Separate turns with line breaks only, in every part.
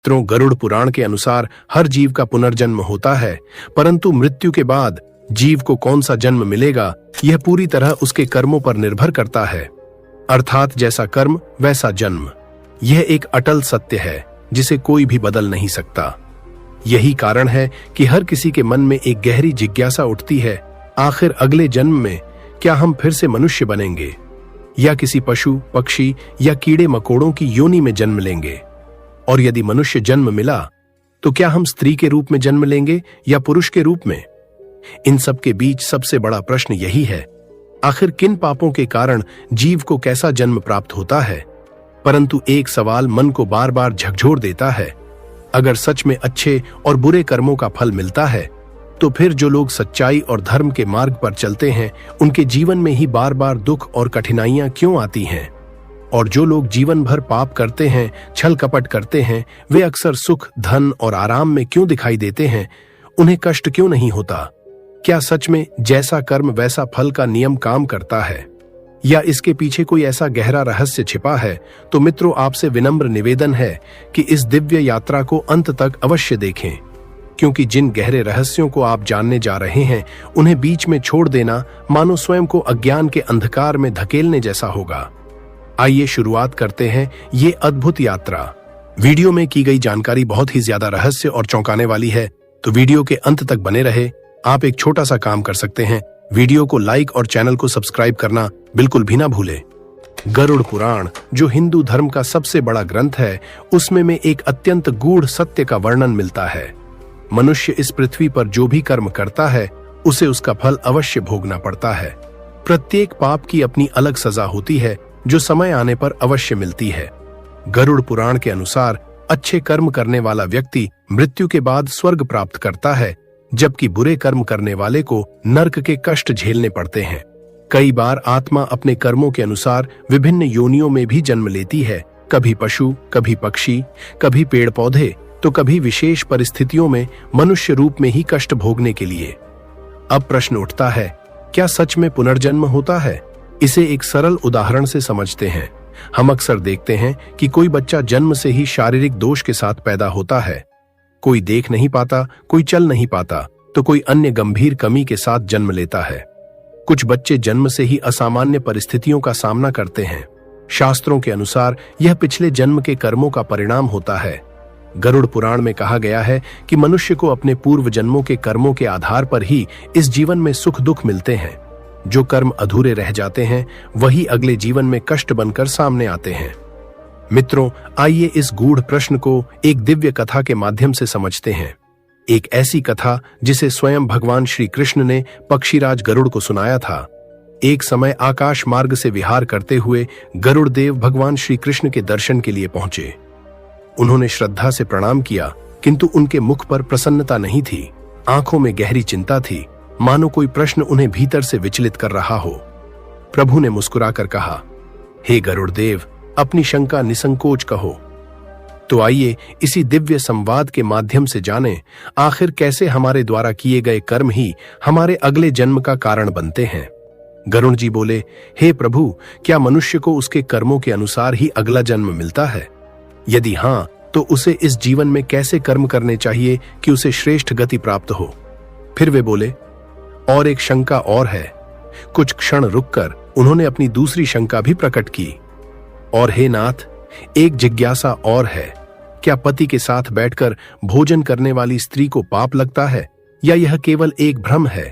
मित्रों, गरुड़ पुराण के अनुसार हर जीव का पुनर्जन्म होता है, परंतु मृत्यु के बाद जीव को कौन सा जन्म मिलेगा यह पूरी तरह उसके कर्मों पर निर्भर करता है। अर्थात जैसा कर्म वैसा जन्म। यह एक अटल सत्य है जिसे कोई भी बदल नहीं सकता। यही कारण है कि हर किसी के मन में एक गहरी जिज्ञासा उठती है, आखिर अगले जन्म में क्या हम फिर से मनुष्य बनेंगे या किसी पशु, पक्षी या कीड़े मकोड़ों की योनि में जन्म लेंगे? और यदि मनुष्य जन्म मिला तो क्या हम स्त्री के रूप में जन्म लेंगे या पुरुष के रूप में? इन सब के बीच सबसे बड़ा प्रश्न यही है, आखिर किन पापों के कारण जीव को कैसा जन्म प्राप्त होता है? परंतु एक सवाल मन को बार बार झकझोर देता है, अगर सच में अच्छे और बुरे कर्मों का फल मिलता है तो फिर जो लोग सच्चाई और धर्म के मार्ग पर चलते हैं उनके जीवन में ही बार बार दुख और कठिनाइयां क्यों आती हैं? और जो लोग जीवन भर पाप करते हैं, छल कपट करते हैं, वे अक्सर सुख, धन और आराम में क्यों दिखाई देते हैं? उन्हें कष्ट क्यों नहीं होता? क्या सच में जैसा कर्म वैसा फल का नियम काम करता है या इसके पीछे कोई ऐसा गहरा रहस्य छिपा है? तो मित्रों, आपसे विनम्र निवेदन है कि इस दिव्य यात्रा को अंत तक अवश्य देखें, क्योंकि जिन गहरे रहस्यों को आप जानने जा रहे हैं उन्हें बीच में छोड़ देना मानो स्वयं को अज्ञान के अंधकार में धकेलने जैसा होगा। आइए शुरुआत करते हैं ये अद्भुत यात्रा। वीडियो में की गई जानकारी बहुत ही ज्यादा रहस्य और चौंकाने वाली है, तो वीडियो के अंत तक बने रहे। आप एक छोटा सा काम कर सकते हैं, वीडियो को लाइक और चैनल को सब्सक्राइब करना बिल्कुल भी ना भूले। गरुड़ पुराण जो हिंदू धर्म का सबसे बड़ा ग्रंथ है, उसमें में एक अत्यंत गूढ़ सत्य का वर्णन मिलता है। मनुष्य इस पृथ्वी पर जो भी कर्म करता है उसे उसका फल अवश्य भोगना पड़ता है। प्रत्येक पाप की अपनी अलग सजा होती है जो समय आने पर अवश्य मिलती है। गरुड़ पुराण के अनुसार अच्छे कर्म करने वाला व्यक्ति मृत्यु के बाद स्वर्ग प्राप्त करता है, जबकि बुरे कर्म करने वाले को नरक के कष्ट झेलने पड़ते हैं। कई बार आत्मा अपने कर्मों के अनुसार विभिन्न योनियों में भी जन्म लेती है, कभी पशु, कभी पक्षी, कभी पेड़ पौधे, तो कभी विशेष परिस्थितियों में मनुष्य रूप में ही कष्ट भोगने के लिए। अब प्रश्न उठता है, क्या सच में पुनर्जन्म होता है? इसे एक सरल उदाहरण से समझते हैं। हम अक्सर देखते हैं कि कोई बच्चा जन्म से ही शारीरिक दोष के साथ पैदा होता है। कोई देख नहीं पाता, कोई चल नहीं पाता, तो कोई अन्य गंभीर कमी के साथ जन्म लेता है। कुछ बच्चे जन्म से ही असामान्य परिस्थितियों का सामना करते हैं। शास्त्रों के अनुसार यह पिछले जन्म के कर्मों का परिणाम होता है। गरुड़ पुराण में कहा गया है कि मनुष्य को अपने पूर्व जन्मों के कर्मों के आधार पर ही इस जीवन में सुख दुख मिलते हैं। जो कर्म अधूरे रह जाते हैं वही अगले जीवन में कष्ट बनकर सामने आते हैं। मित्रों, आइए इस गूढ़ प्रश्न को एक दिव्य कथा के माध्यम से समझते हैं। एक ऐसी कथा जिसे स्वयं भगवान श्री कृष्ण ने पक्षीराज गरुड़ को सुनाया था। एक समय आकाश मार्ग से विहार करते हुए गरुड़ देव भगवान श्री कृष्ण के दर्शन के लिए पहुंचे। उन्होंने श्रद्धा से प्रणाम किया, किंतु उनके मुख पर प्रसन्नता नहीं थी। आंखों में गहरी चिंता थी, मानो कोई प्रश्न उन्हें भीतर से विचलित कर रहा हो। प्रभु ने मुस्कुराकर कहा, हे गरुड़ देव, अपनी शंका निसंकोच कहो। तो आइए इसी दिव्य संवाद के माध्यम से जानें, आखिर कैसे हमारे द्वारा किए गए कर्म ही हमारे अगले जन्म का कारण बनते हैं। गरुड़ जी बोले, हे प्रभु, क्या मनुष्य को उसके कर्मों के अनुसार ही अगला जन्म मिलता है? यदि हाँ, तो उसे इस जीवन में कैसे कर्म करने चाहिए कि उसे श्रेष्ठ गति प्राप्त हो? फिर वे बोले, और एक शंका और है। कुछ क्षण रुककर उन्होंने अपनी दूसरी शंका भी प्रकट की, और हे नाथ, एक जिज्ञासा और है। क्या पति के साथ बैठकर भोजन करने वाली स्त्री को पाप लगता है या यह केवल एक भ्रम है?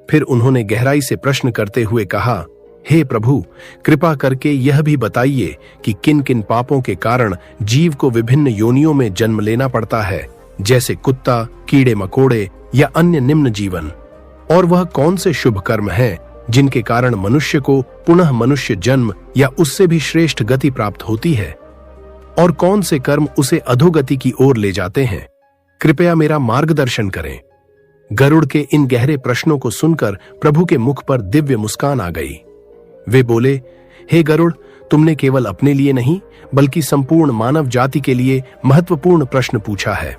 फिर उन्होंने गहराई से प्रश्न करते हुए कहा, हे प्रभु, कृपा करके यह भी बताइए कि किन किन पापों के कारण जीव को विभिन्न योनियों में जन्म लेना पड़ता है, जैसे कुत्ता, कीड़े मकोड़े या अन्य निम्न जीवन। और वह कौन से शुभ कर्म हैं जिनके कारण मनुष्य को पुनः मनुष्य जन्म या उससे भी श्रेष्ठ गति प्राप्त होती है? और कौन से कर्म उसे अधोगति की ओर ले जाते हैं? कृपया मेरा मार्गदर्शन करें। गरुड़ के इन गहरे प्रश्नों को सुनकर प्रभु के मुख पर दिव्य मुस्कान आ गई। वे बोले, हे गरुड़, तुमने केवल अपने लिए नहीं बल्कि संपूर्ण मानव जाति के लिए महत्वपूर्ण प्रश्न पूछा है।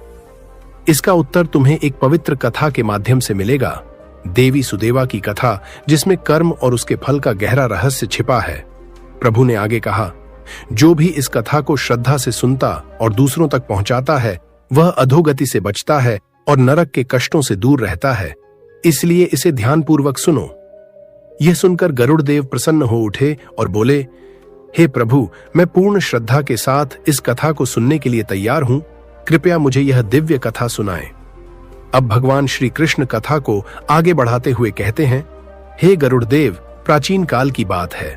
इसका उत्तर तुम्हें एक पवित्र कथा के माध्यम से मिलेगा, देवी सुदेवा की कथा, जिसमें कर्म और उसके फल का गहरा रहस्य छिपा है। प्रभु ने आगे कहा, जो भी इस कथा को श्रद्धा से सुनता और दूसरों तक पहुंचाता है वह अधोगति से बचता है और नरक के कष्टों से दूर रहता है। इसलिए इसे ध्यानपूर्वक सुनो। यह सुनकर गरुड़देव प्रसन्न हो उठे और बोले, हे प्रभु, मैं पूर्ण श्रद्धा के साथ इस कथा को सुनने के लिए तैयार हूं। कृपया मुझे यह दिव्य कथा सुनाएं। अब भगवान श्री कृष्ण कथा को आगे बढ़ाते हुए कहते हैं, हे गरुड़देव, प्राचीन काल की बात है।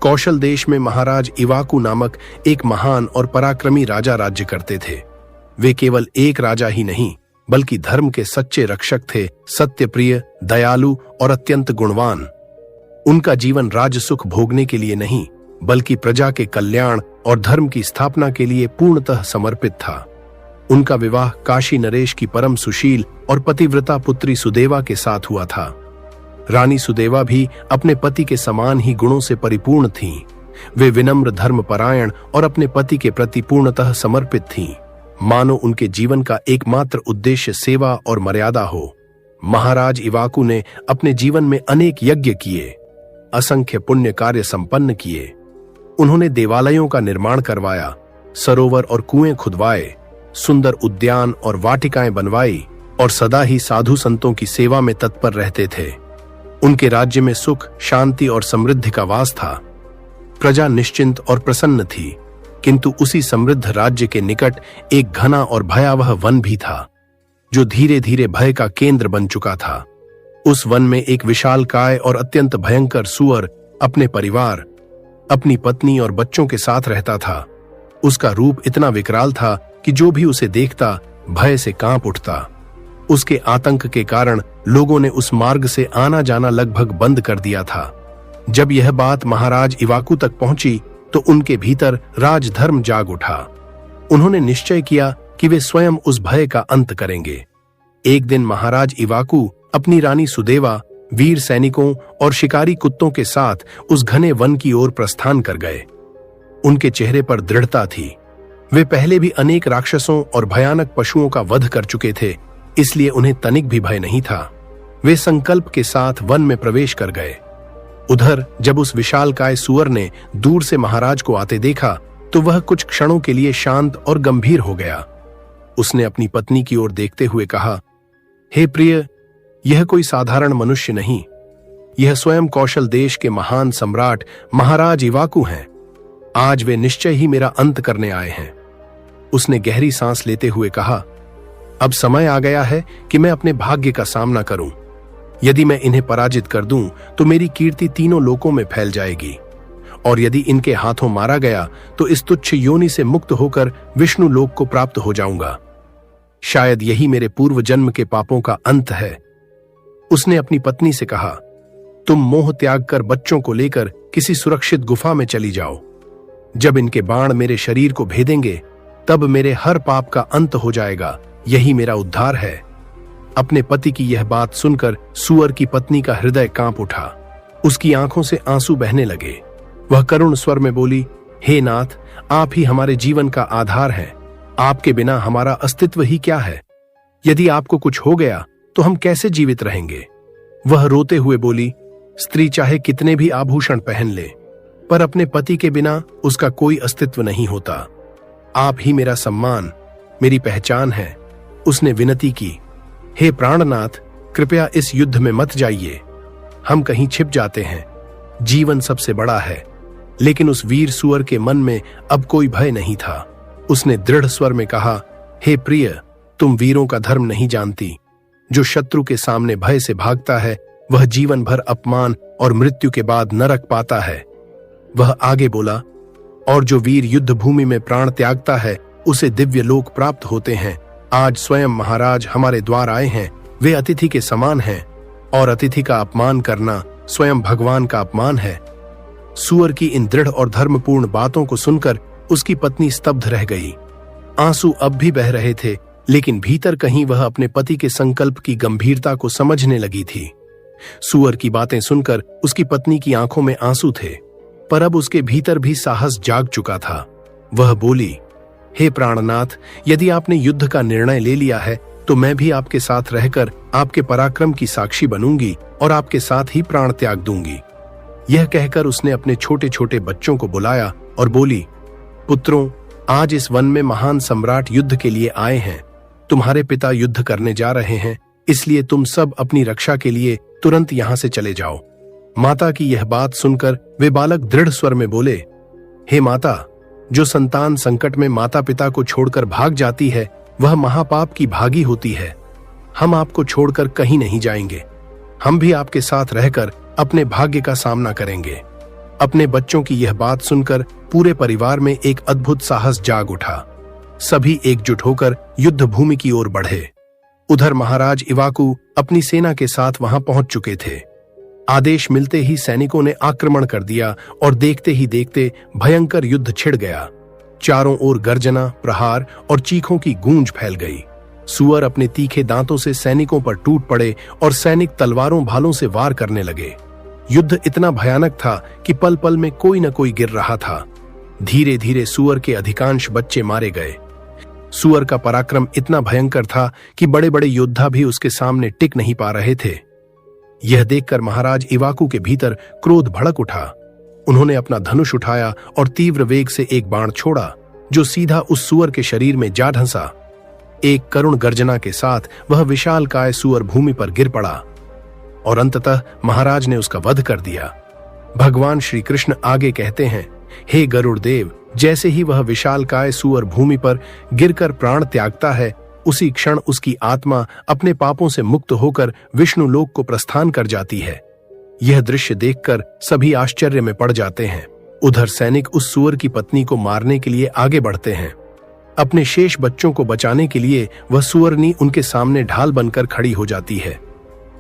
कौशल देश में महाराज इवाकू नामक एक महान और पराक्रमी राजा राज्य करते थे। वे केवल एक राजा ही नहीं बल्कि धर्म के सच्चे रक्षक थे, सत्यप्रिय, दयालु और अत्यंत गुणवान। उनका जीवन राजसुख भोगने के लिए नहीं बल्कि प्रजा के कल्याण और धर्म की स्थापना के लिए पूर्णतः समर्पित था। उनका विवाह काशी नरेश की परम सुशील और पतिव्रता पुत्री सुदेवा के साथ हुआ था। रानी सुदेवा भी अपने पति के समान ही गुणों से परिपूर्ण थीं। वे विनम्र, धर्मपरायण और अपने पति के प्रति पूर्णतः समर्पित थीं, मानो उनके जीवन का एकमात्र उद्देश्य सेवा और मर्यादा हो। महाराज इवाकू ने अपने जीवन में अनेक यज्ञ किए, असंख्य पुण्य कार्य संपन्न किए। उन्होंने देवालयों का निर्माण करवाया, सरोवर और कुएं खुदवाए, सुंदर उद्यान और वाटिकाएं बनवाई और सदा ही साधु संतों की सेवा में तत्पर रहते थे। उनके राज्य में सुख, शांति और समृद्धि का वास था। प्रजा निश्चिंत और प्रसन्न थी, किंतु उसी समृद्ध राज्य के निकट एक घना और भयावह वन भी था, जो धीरे धीरे भय का केंद्र बन चुका था। उस वन में एक विशालकाय और अत्यंत भयंकर सूअर अपने परिवार, अपनी पत्नी और बच्चों के साथ रहता था। उसका रूप इतना विकराल था कि जो भी उसे देखता भय से कांप उठता। उसके आतंक के कारण लोगों ने उस मार्ग से आना जाना लगभग बंद कर दिया था। जब यह बात महाराज इवाकू तक पहुंची तो उनके भीतर राजधर्म जाग उठा। उन्होंने निश्चय किया कि वे स्वयं उस भय का अंत करेंगे। एक दिन महाराज इवाकू अपनी रानी सुदेवा, वीर सैनिकों और शिकारी कुत्तों के साथ उस घने वन की ओर प्रस्थान कर गए। उनके चेहरे पर दृढ़ता थी। वे पहले भी अनेक राक्षसों और भयानक पशुओं का वध कर चुके थे, इसलिए उन्हें तनिक भी भय नहीं था। वे संकल्प के साथ वन में प्रवेश कर गए। उधर जब उस विशालकाय सूअर ने दूर से महाराज को आते देखा तो वह कुछ क्षणों के लिए शांत और गंभीर हो गया। उसने अपनी पत्नी की ओर देखते हुए कहा, हे प्रिय, यह कोई साधारण मनुष्य नहीं, यह स्वयं कौशल देश के महान सम्राट महाराज इवाकू हैं। आज वे निश्चय ही मेरा अंत करने आए हैं। उसने गहरी सांस लेते हुए कहा, अब समय आ गया है कि मैं अपने भाग्य का सामना करूं। यदि मैं इन्हें पराजित कर दूं तो मेरी कीर्ति तीनों लोकों में फैल जाएगी, और यदि इनके हाथों मारा गया तो इस तुच्छ योनि से मुक्त होकर विष्णु लोक को प्राप्त हो जाऊंगा। शायद यही मेरे पूर्व जन्म के पापों का अंत है। उसने अपनी पत्नी से कहा, तुम मोह त्याग कर बच्चों को लेकर किसी सुरक्षित गुफा में चली जाओ। जब इनके बाण मेरे शरीर को भेदेंगे तब मेरे हर पाप का अंत हो जाएगा। यही मेरा उद्धार है। अपने पति की यह बात सुनकर सूअर की पत्नी का हृदय कांप उठा। उसकी आंखों से आंसू बहने लगे। वह करुण स्वर में बोली, हे नाथ, आप ही हमारे जीवन का आधार हैं। आपके बिना हमारा अस्तित्व ही क्या है? यदि आपको कुछ हो गया तो हम कैसे जीवित रहेंगे? वह रोते हुए बोली, स्त्री चाहे कितने भी आभूषण पहन ले, पर अपने पति के बिना उसका कोई अस्तित्व नहीं होता। आप ही मेरा सम्मान, मेरी पहचान है। उसने विनती की, हे प्राणनाथ, कृपया इस युद्ध में मत जाइए। हम कहीं छिप जाते हैं। जीवन सबसे बड़ा है। लेकिन उस वीर सूअर के मन में अब कोई भय नहीं था। उसने दृढ़ स्वर में कहा, हे प्रिय, तुम वीरों का धर्म नहीं जानती। जो शत्रु के सामने भय से भागता है वह जीवन भर अपमान और मृत्यु के बाद नरक पाता है। वह आगे बोला, और जो वीर युद्ध भूमि में प्राण त्यागता है उसे दिव्य लोक प्राप्त होते हैं। आज स्वयं महाराज हमारे द्वार आए हैं। वे अतिथि के समान हैं, और अतिथि का अपमान करना स्वयं भगवान का अपमान है। सूअर की इन दृढ़ और धर्मपूर्ण बातों को सुनकर उसकी पत्नी स्तब्ध रह गई। आंसू अब भी बह रहे थे, लेकिन भीतर कहीं वह अपने पति के संकल्प की गंभीरता को समझने लगी थी। सूअर की बातें सुनकर उसकी पत्नी की आंखों में आंसू थे, पर अब उसके भीतर भी साहस जाग चुका था। वह बोली, हे प्राणनाथ, यदि आपने युद्ध का निर्णय ले लिया है तो मैं भी आपके साथ रहकर आपके पराक्रम की साक्षी बनूंगी और आपके साथ ही प्राण त्याग दूंगी। यह कहकर उसने अपने छोटे छोटे बच्चों को बुलाया और बोली, पुत्रों, आज इस वन में महान सम्राट युद्ध के लिए आए हैं। तुम्हारे पिता युद्ध करने जा रहे हैं, इसलिए तुम सब अपनी रक्षा के लिए तुरंत यहाँ से चले जाओ। माता की यह बात सुनकर वे बालक दृढ़ स्वर में बोले, हे माता, जो संतान संकट में माता पिता को छोड़कर भाग जाती है वह महापाप की भागी होती है। हम आपको छोड़कर कहीं नहीं जाएंगे। हम भी आपके साथ रहकर अपने भाग्य का सामना करेंगे। अपने बच्चों की यह बात सुनकर पूरे परिवार में एक अद्भुत साहस जाग उठा। सभी एकजुट होकर युद्ध भूमि की ओर बढ़े। उधर महाराज इवाकू अपनी सेना के साथ वहां पहुंच चुके थे। आदेश मिलते ही सैनिकों ने आक्रमण कर दिया और देखते ही देखते भयंकर युद्ध छिड़ गया। चारों ओर गर्जना, प्रहार और चीखों की गूंज फैल गई। सुअर अपने तीखे दांतों से सैनिकों पर टूट पड़े और सैनिक तलवारों भालों से वार करने लगे। युद्ध इतना भयानक था कि पल पल में कोई न कोई गिर रहा था। धीरे धीरे सुअर के अधिकांश बच्चे मारे गए। सुअर का पराक्रम इतना भयंकर था कि बड़े बड़े योद्धा भी उसके सामने टिक नहीं पा रहे थे। यह देखकर महाराज इवाकू के भीतर क्रोध भड़क उठा। उन्होंने अपना धनुष उठाया और तीव्र वेग से एक बाण छोड़ा, जो सीधा उस सुअर के शरीर में जा ढंसा। एक करुण गर्जना के साथ वह विशालकाय सुअर भूमि पर गिर पड़ा और अंततः महाराज ने उसका वध कर दिया। भगवान श्री कृष्ण आगे कहते हैं, हे गरुड़ देव, जैसे ही वह विशालकाय सुअर भूमि पर गिरकर प्राण त्यागता है, उसी क्षण उसकी आत्मा अपने पापों से मुक्त होकर विष्णु लोक को प्रस्थान कर जाती है। यह दृश्य देखकर सभी आश्चर्य में पड़ जाते हैं। उधर सैनिक उस सुअर की पत्नी को मारने के लिए आगे बढ़ते हैं। अपने शेष बच्चों को बचाने के लिए वह सुअरनी उनके सामने ढाल बनकर खड़ी हो जाती है।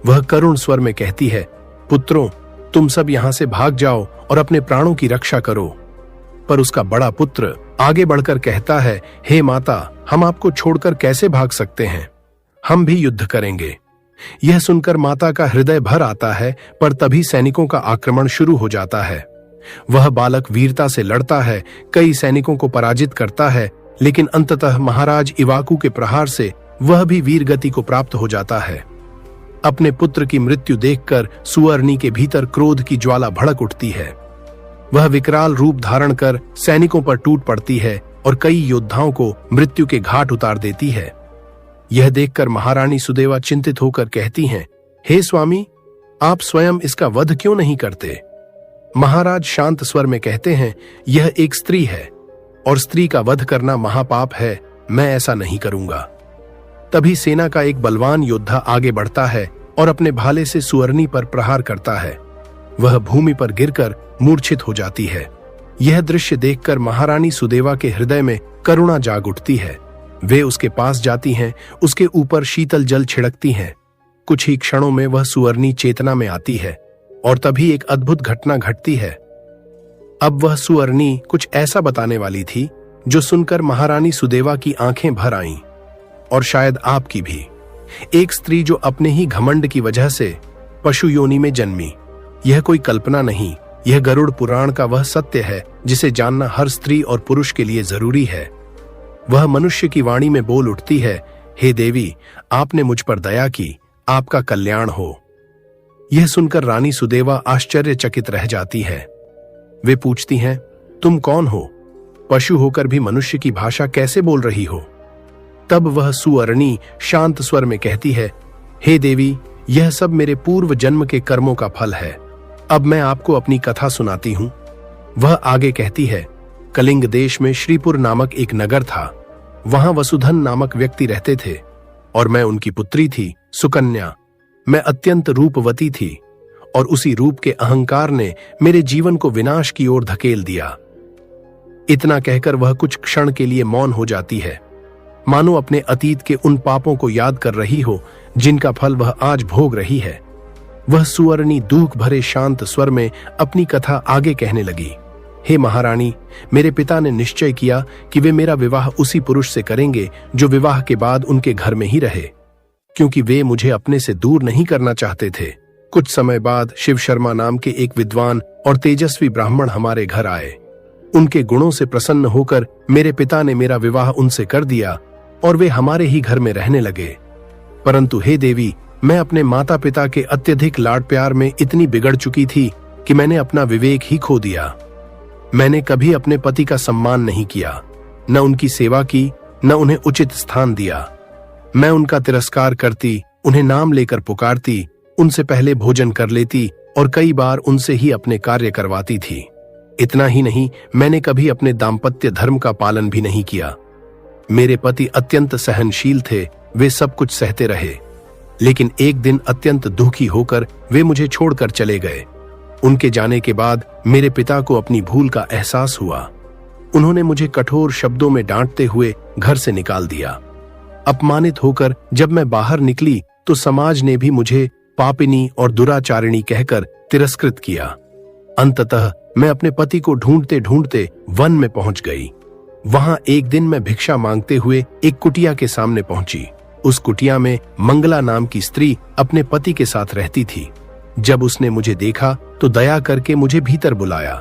वह करुण स्वर में कहती है, पुत्रों, तुम सब यहां से भाग जाओ और अपने प्राणों की रक्षा करो। पर उसका बड़ा पुत्र आगे बढ़कर कहता है, हे माता, हम आपको छोड़कर कैसे भाग सकते हैं? हम भी युद्ध करेंगे। यह सुनकर माता का हृदय भर आता है, पर तभी सैनिकों का आक्रमण शुरू हो जाता है। वह बालक वीरता से लड़ता है, कई सैनिकों को पराजित करता है, लेकिन अंततः महाराज इवाकू के प्रहार से वह भी वीरगति को प्राप्त हो जाता है। अपने पुत्र की मृत्यु देखकर सुअरनी के भीतर क्रोध की ज्वाला भड़क उठती है। वह विकराल रूप धारण कर सैनिकों पर टूट पड़ती है और कई योद्धाओं को मृत्यु के घाट उतार देती है। यह देखकर महारानी सुदेवा चिंतित होकर कहती हैं, हे स्वामी, आप स्वयं इसका वध क्यों नहीं करते? महाराज शांत स्वर में कहते हैं, यह एक स्त्री है और स्त्री का वध करना महापाप है, मैं ऐसा नहीं करूंगा। तभी सेना का एक बलवान योद्धा आगे बढ़ता है और अपने भाले से सुअरनी पर प्रहार करता है। वह भूमि पर गिरकर मूर्छित हो जाती है। यह दृश्य देखकर महारानी सुदेवा के हृदय में करुणा जाग उठती है। वे उसके पास जाती हैं, उसके ऊपर शीतल जल छिड़कती हैं। कुछ ही क्षणों में वह सुअरनी चेतना में आती है और तभी एक अद्भुत घटना घटती है। अब वह सुअरनी कुछ ऐसा बताने वाली थी जो सुनकर महारानी सुदेवा की आंखें भर आईं, और शायद आपकी भी। एक स्त्री जो अपने ही घमंड की वजह से पशु योनि में जन्मी। यह कोई कल्पना नहीं, यह गरुड़ पुराण का वह सत्य है जिसे जानना हर स्त्री और पुरुष के लिए जरूरी है। वह मनुष्य की वाणी में बोल उठती है, हे देवी, आपने मुझ पर दया की, आपका कल्याण हो। यह सुनकर रानी सुदेवा आश्चर्यचकित रह जाती है। वे पूछती हैं, तुम कौन हो? पशु होकर भी मनुष्य की भाषा कैसे बोल रही हो? तब वह सुअरनी शांत स्वर में कहती है, हे देवी, यह सब मेरे पूर्व जन्म के कर्मों का फल है। अब मैं आपको अपनी कथा सुनाती हूं। वह आगे कहती है, कलिंग देश में श्रीपुर नामक एक नगर था। वहां वसुधन नामक व्यक्ति रहते थे और मैं उनकी पुत्री थी, सुकन्या। मैं अत्यंत रूपवती थी और उसी रूप के अहंकार ने मेरे जीवन को विनाश की ओर धकेल दिया। इतना कहकर वह कुछ क्षण के लिए मौन हो जाती है, मानो अपने अतीत के उन पापों को याद कर रही हो जिनका फल वह आज भोग रही है। वह सुअरनी दुख भरे शांत स्वर में अपनी कथा आगे कहने लगी, हे महारानी, मेरे पिता ने निश्चय किया कि वे मेरा विवाह उसी पुरुष से करेंगे जो विवाह के बाद उनके घर में ही रहे, क्योंकि वे मुझे अपने से दूर नहीं करना चाहते थे। कुछ समय बाद शिव शर्मा नाम के एक विद्वान और तेजस्वी ब्राह्मण हमारे घर आए। उनके गुणों से प्रसन्न होकर मेरे पिता ने मेरा विवाह उनसे कर दिया और वे हमारे ही घर में रहने लगे। परंतु हे देवी, मैं अपने माता पिता के अत्यधिक लाड प्यार में इतनी बिगड़ चुकी थी कि मैंने अपना विवेक ही खो दिया। मैंने कभी अपने पति का सम्मान नहीं किया, न उनकी सेवा की, न उन्हें उचित स्थान दिया। मैं उनका तिरस्कार करती, उन्हें नाम लेकर पुकारती, उनसे पहले भोजन कर लेती और कई बार उनसे ही अपने कार्य करवाती थी। इतना ही नहीं, मैंने कभी अपने दाम्पत्य धर्म का पालन भी नहीं किया। मेरे पति अत्यंत सहनशील थे, वे सब कुछ सहते रहे, लेकिन एक दिन अत्यंत दुखी होकर वे मुझे छोड़कर चले गए। उनके जाने के बाद मेरे पिता को अपनी भूल का एहसास हुआ। उन्होंने मुझे कठोर शब्दों में डांटते हुए घर से निकाल दिया। अपमानित होकर जब मैं बाहर निकली तो समाज ने भी मुझे पापिनी और दुराचारिणी कहकर तिरस्कृत किया। अंततः मैं अपने पति को ढूंढते ढूंढते वन में पहुंच गई। वहां एक दिन मैं भिक्षा मांगते हुए एक कुटिया के सामने पहुंची। उस कुटिया में मंगला नाम की स्त्री अपने पति के साथ रहती थी। जब उसने मुझे देखा तो दया करके मुझे भीतर बुलाया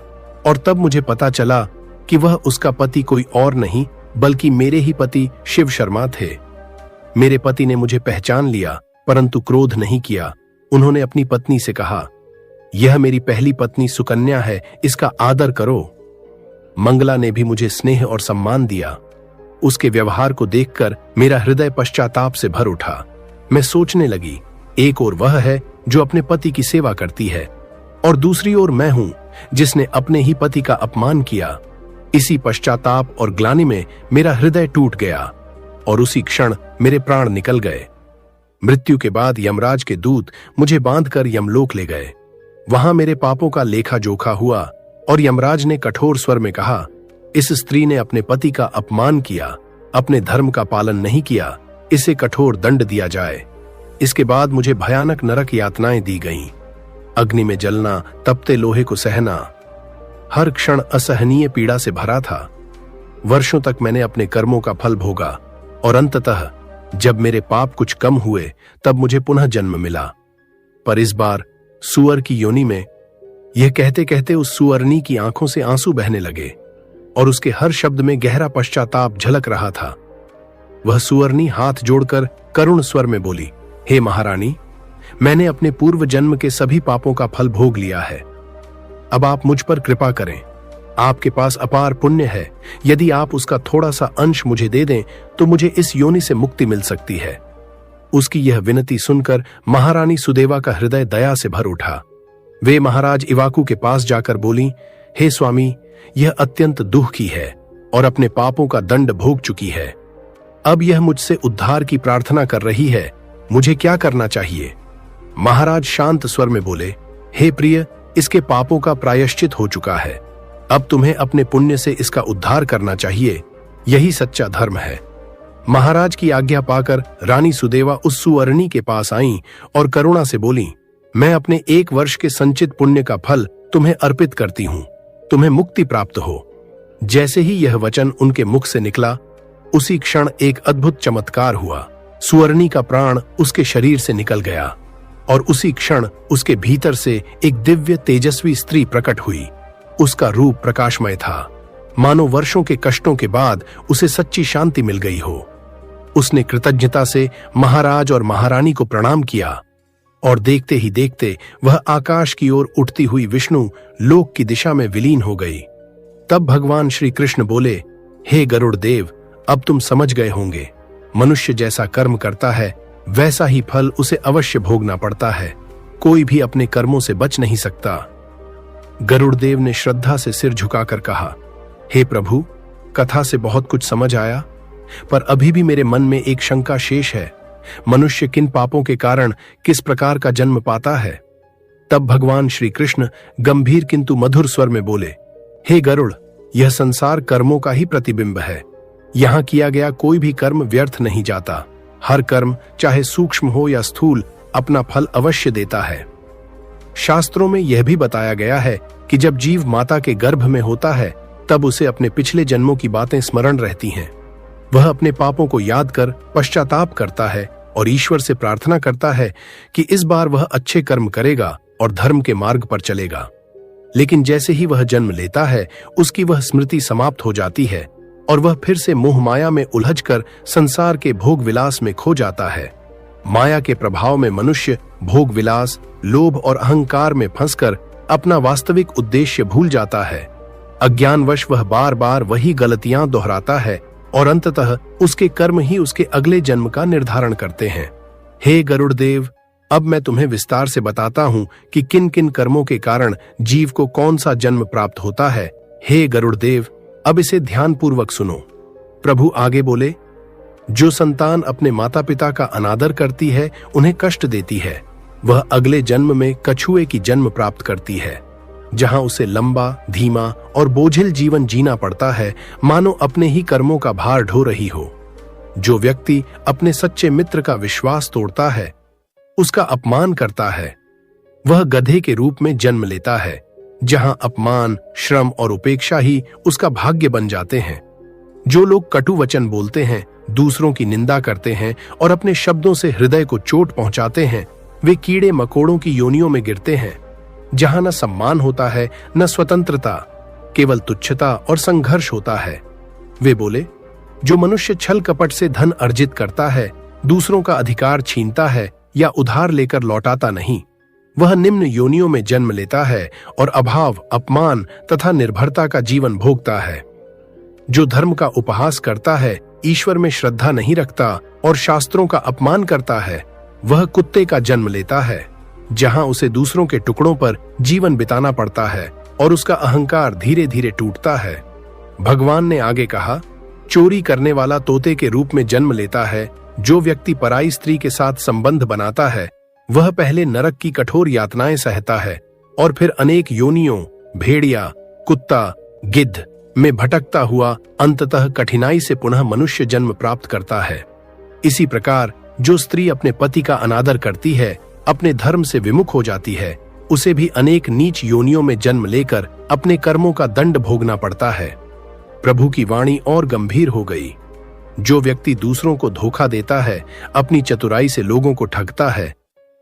और तब मुझे पता चला कि वह उसका पति कोई और नहीं बल्कि मेरे ही पति शिव शर्मा थे। मेरे पति ने मुझे पहचान लिया परंतु क्रोध नहीं किया। उन्होंने अपनी पत्नी से कहा, यह मेरी पहली पत्नी सुकन्या है, इसका आदर करो। मंगला ने भी मुझे स्नेह और सम्मान दिया। उसके व्यवहार को देखकर मेरा हृदय पश्चाताप से भर उठा। मैं सोचने लगी, एक ओर वह है जो अपने पति की सेवा करती है और दूसरी ओर मैं हूं जिसने अपने ही पति का अपमान किया। इसी पश्चाताप और ग्लानि में मेरा हृदय टूट गया और उसी क्षण मेरे प्राण निकल गए। मृत्यु के बाद यमराज के दूत मुझे बांधकर यमलोक ले गए। वहां मेरे पापों का लेखा जोखा हुआ और यमराज ने कठोर स्वर में कहा, इस स्त्री ने अपने पति का अपमान किया, अपने धर्म का पालन नहीं किया, इसे कठोर दंड दिया जाए। इसके बाद मुझे भयानक नरक यातनाएं दी गईं। अग्नि में जलना, तपते लोहे को सहना, हर क्षण असहनीय पीड़ा से भरा था। वर्षों तक मैंने अपने कर्मों का फल भोगा और अंततः जब मेरे पाप कुछ कम हुए तब मुझे पुनः जन्म मिला, पर इस बार सुअर की योनि में। यह कहते कहते उस सुअरनी की आंखों से आंसू बहने लगे और उसके हर शब्द में गहरा पश्चाताप झलक रहा था। वह सुअरनी हाथ जोड़कर करुण स्वर में बोली, हे महारानी, मैंने अपने पूर्व जन्म के सभी पापों का फल भोग लिया है। अब आप मुझ पर कृपा करें। आपके पास अपार पुण्य है, यदि आप उसका थोड़ा सा अंश मुझे दे दें तो मुझे इस योनि से मुक्ति मिल सकती है। उसकी यह विनती सुनकर महारानी सुदेवा का हृदय दया से भर उठा। वे महाराज इवाकू के पास जाकर बोली, हे स्वामी, यह अत्यंत दुख की है और अपने पापों का दंड भोग चुकी है। अब यह मुझसे उद्धार की प्रार्थना कर रही है, मुझे क्या करना चाहिए? महाराज शांत स्वर में बोले, हे प्रिय, इसके पापों का प्रायश्चित हो चुका है। अब तुम्हें अपने पुण्य से इसका उद्धार करना चाहिए, यही सच्चा धर्म है। महाराज की आज्ञा पाकर रानी सुदेवा उस सुअरनी के पास आईं और करुणा से बोली, मैं अपने 1 वर्ष के संचित पुण्य का फल तुम्हें अर्पित करती हूं, तुम्हें मुक्ति प्राप्त हो। जैसे ही यह वचन उनके मुख से निकला, उसी क्षण एक अद्भुत चमत्कार हुआ। सुअरनी का प्राण उसके शरीर से निकल गया और उसी क्षण उसके भीतर से एक दिव्य तेजस्वी स्त्री प्रकट हुई। उसका रूप प्रकाशमय था, मानो वर्षों के कष्टों के बाद उसे सच्ची शांति मिल गई हो। उसने कृतज्ञता से महाराज और महारानी को प्रणाम किया और देखते ही देखते वह आकाश की ओर उठती हुई विष्णु लोक की दिशा में विलीन हो गई। तब भगवान श्री कृष्ण बोले, हे गरुड़ देव, अब तुम समझ गए होंगे, मनुष्य जैसा कर्म करता है वैसा ही फल उसे अवश्य भोगना पड़ता है। कोई भी अपने कर्मों से बच नहीं सकता। गरुड़ देव ने श्रद्धा से सिर झुकाकर कहा, हे प्रभु, कथा से बहुत कुछ समझ आया, पर अभी भी मेरे मन में एक शंका शेष है। मनुष्य किन पापों के कारण किस प्रकार का जन्म पाता है? तब भगवान श्री कृष्ण गंभीर किंतु मधुर स्वर में बोले, हे गरुड़, यह संसार कर्मों का ही प्रतिबिंब है। यहाँ किया गया कोई भी कर्म व्यर्थ नहीं जाता। हर कर्म, चाहे सूक्ष्म हो या स्थूल, अपना फल अवश्य देता है। शास्त्रों में यह भी बताया गया है कि जब जीव माता के गर्भ में होता है तब उसे अपने पिछले जन्मों की बातें स्मरण रहती हैं। वह अपने पापों को याद कर पश्चाताप करता है और ईश्वर से प्रार्थना करता है कि इस बार वह अच्छे कर्म करेगा और धर्म के मार्ग पर चलेगा। लेकिन जैसे ही वह जन्म लेता है, उसकी वह स्मृति समाप्त हो जाती है और वह फिर से मोह माया में उलझकर संसार के भोग विलास में खो जाता है। माया के प्रभाव में मनुष्य भोग विलास, लोभ और अहंकार में फंसकर अपना वास्तविक उद्देश्य भूल जाता है। अज्ञानवश वह बार बार वही गलतियां दोहराता है और अंततः उसके कर्म ही उसके अगले जन्म का निर्धारण करते हैं। हे गरुड़ देव, अब मैं तुम्हें विस्तार से बताता हूं कि किन किन कर्मों के कारण जीव को कौन सा जन्म प्राप्त होता है। हे गरुड़ देव, अब इसे ध्यानपूर्वक सुनो। प्रभु आगे बोले, जो संतान अपने माता पिता का अनादर करती है, उन्हें कष्ट देती है, वह अगले जन्म में कछुए की जन्म प्राप्त करती है, जहां उसे लंबा, धीमा और बोझिल जीवन जीना पड़ता है, मानो अपने ही कर्मों का भार ढो रही हो। जो व्यक्ति अपने सच्चे मित्र का विश्वास तोड़ता है, उसका अपमान करता है, वह गधे के रूप में जन्म लेता है, जहां अपमान, श्रम और उपेक्षा ही उसका भाग्य बन जाते हैं। जो लोग कटु वचन बोलते हैं, दूसरों की निंदा करते हैं और अपने शब्दों से हृदय को चोट पहुंचाते हैं, वे कीड़े मकोड़ों की योनियों में गिरते हैं, जहां न सम्मान होता है, न स्वतंत्रता, केवल तुच्छता और संघर्ष होता है। वे बोले, जो मनुष्य छल कपट से धन अर्जित करता है, दूसरों का अधिकार छीनता है या उधार लेकर लौटाता नहीं, वह निम्न योनियों में जन्म लेता है और अभाव, अपमान तथा निर्भरता का जीवन भोगता है। जो धर्म का उपहास करता है, ईश्वर में श्रद्धा नहीं रखता और शास्त्रों का अपमान करता है, वह कुत्ते का जन्म लेता है, जहां उसे दूसरों के टुकड़ों पर जीवन बिताना पड़ता है और उसका अहंकार धीरे धीरे टूटता है। भगवान ने आगे कहा, चोरी करने वाला तोते के रूप में जन्म लेता है। जो व्यक्ति पराई स्त्री के साथ संबंध बनाता है, वह पहले नरक की कठोर यातनाएं सहता है और फिर अनेक योनियों, भेड़िया, कुत्ता, गिद्ध में भटकता हुआ अंततः कठिनाई से पुनः मनुष्य जन्म प्राप्त करता है। इसी प्रकार जो स्त्री अपने पति का अनादर करती है, अपने धर्म से विमुख हो जाती है, उसे भी अनेक नीच योनियों में जन्म लेकर अपने कर्मों का दंड भोगना पड़ता है। प्रभु की वाणी और गंभीर हो गई। जो व्यक्ति दूसरों को धोखा देता है, अपनी चतुराई से लोगों को ठगता है,